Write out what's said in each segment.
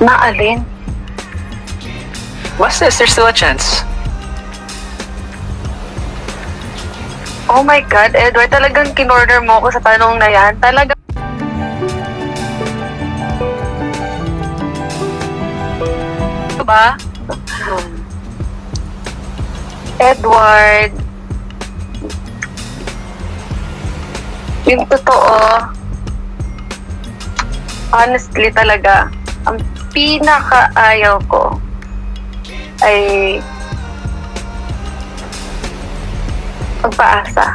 Na alin? What's this? There's still a chance. Oh my God, Edward, talagang kinorder mo ako sa tanong na yan. Talagang ba? Edward, yung totoo, honestly talaga, ang pinaka-ayaw ko ay pagpaasa.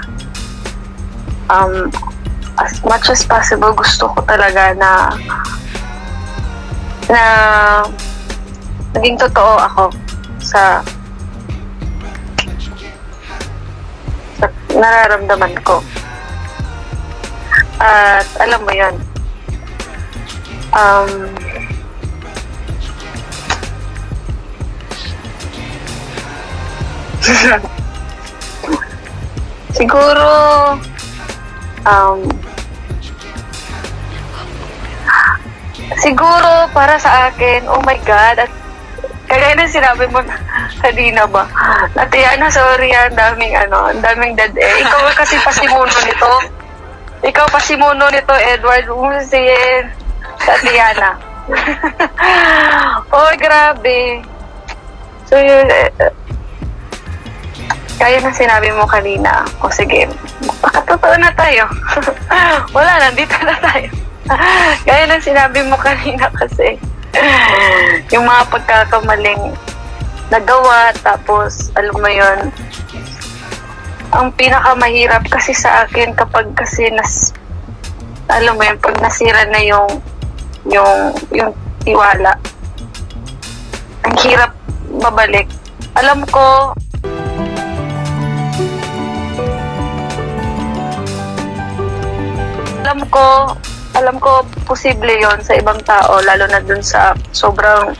As much as possible, gusto ko talaga na naging totoo ako sa nararamdaman ko. At alam mo yun, siguro siguro para sa akin, oh my God, at kagaya na sinabi mo kanina ba, Tatiana, sorry, ang daming dead air. Ikaw kasi pasimuno nito. Ikaw pasimuno nito, Edward. Umusihin, Tatiana. Oh, grabe. So, yun, kaya na sinabi mo kanina, o sige, makatotoo na tayo. Wala, nandito na tayo. Kaya na sinabi mo kanina kasi, yung mga pagkakamaling nagawa, tapos, alam mo yun, ang pinakamahirap kasi sa akin kapag kasi alam mo yun, pag nasira na yung tiwala, ang hirap babalik. Alam ko posible yon sa ibang tao, lalo na dun sa sobrang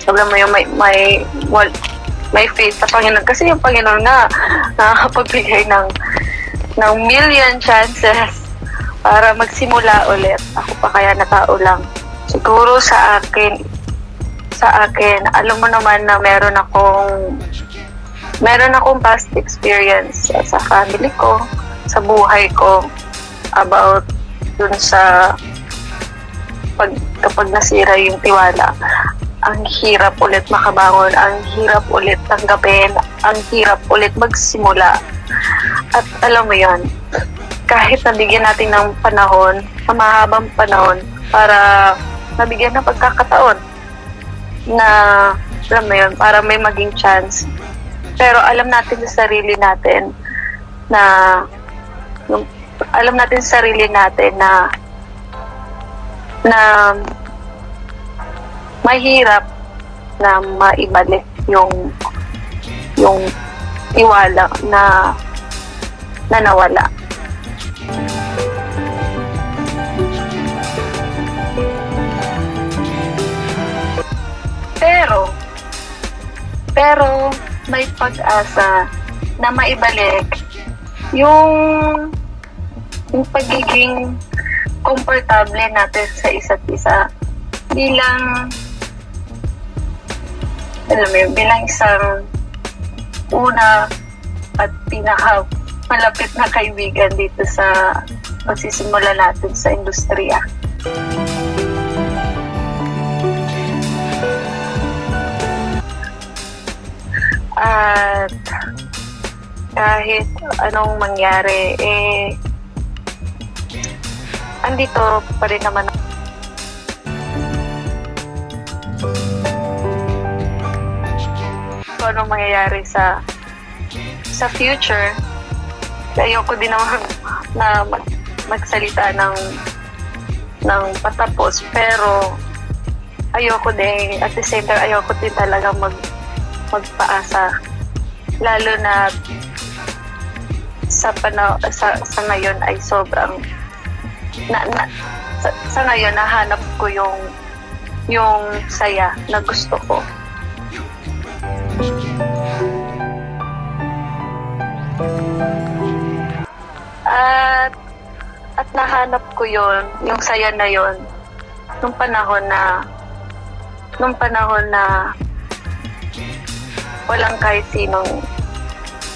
mo yung may faith sa Panginoon. Kasi yung Panginoon nga nakakapagbigay ng million chances para magsimula ulit. Ako pa kaya na tao lang. Siguro sa akin, alam mo naman na meron akong past experience sa family ko, sa buhay ko, about dun sa kapag nasira yung tiwala. Ang hirap ulit makabangon, ang hirap ulit tanggapin, ang hirap ulit magsimula. At alam mo yon, kahit nabigyan natin ng panahon, ng mahabang panahon, para nabigyan ng pagkakataon na, alam mo yun, para may maging chance. Pero alam natin sa sarili natin na mahirap na maibalik yung tiwala na nawala. Pero may pag-asa na maibalik yung pagiging komportable natin sa isa't isa bilang isang una at pinaka malapit na kaibigan dito sa pagsisimula natin sa industriya. At kahit anong mangyari, andito pa rin naman kung anong mangyayari sa future. Ayoko din naman na magsalita ng patapos, pero ayoko din, at the same time, ayoko din talaga magpaasa, lalo na sa ngayon ay sobrang sa ngayon nahanap ko yung saya na gusto ko. At nahanap ko yung saya na yon nung panahon na nung panahon na walang kahit sinong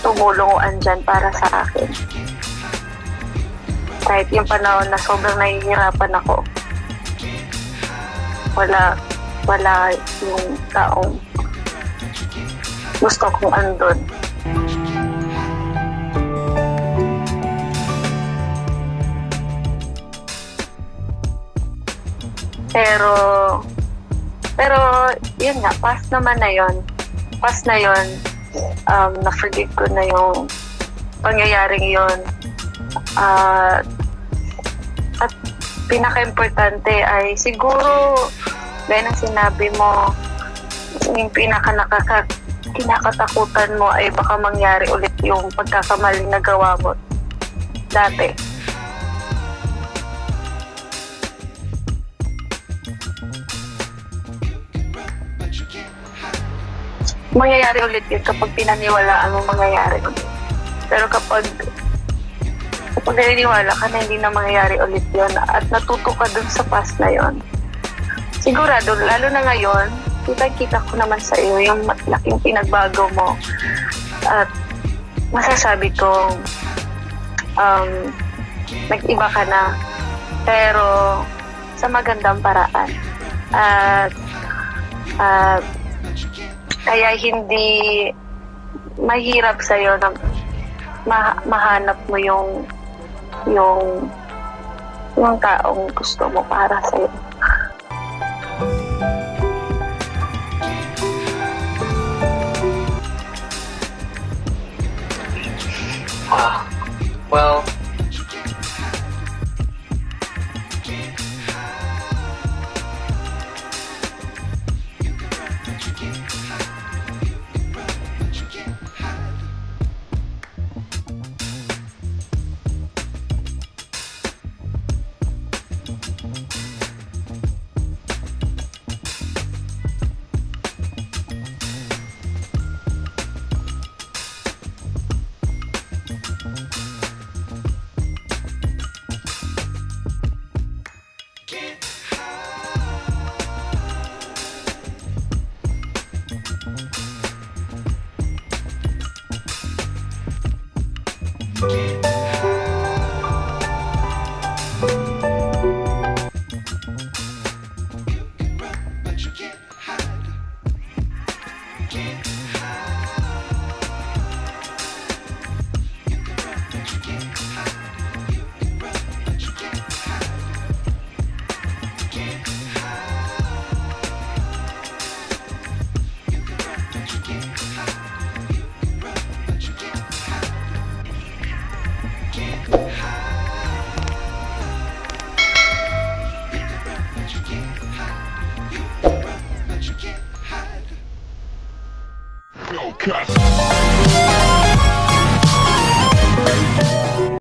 tumulong o andyan para sa akin. Kahit yung panahon na sobrang nahihirapan ako, wala yung taong gusto kong andun. Pero yun nga, past naman na yun. Past na yun, na-forgive ko na yung pangyayaring yun. At pinaka-importante ay siguro, gaya ng sinabi mo, yung kinakatakutan mo ay baka mangyari ulit yung pagkakamaling nagawa mo dati. Mangyayari ulit yun kapag pinaniwalaan mo mangyayari ulit. Pero kapag naniniwala ka na hindi na mangyayari ulit yun at natuto ka dun sa past na yun, sigurado, lalo na ngayon, kita ko naman sa iyo yung laking pinagbago mo at masasabi kong nag-iba ka na pero sa magandang paraan at kaya hindi mahirap sa'yo na mahanap mo yung taong gusto mo para sa'yo. Well, Cut.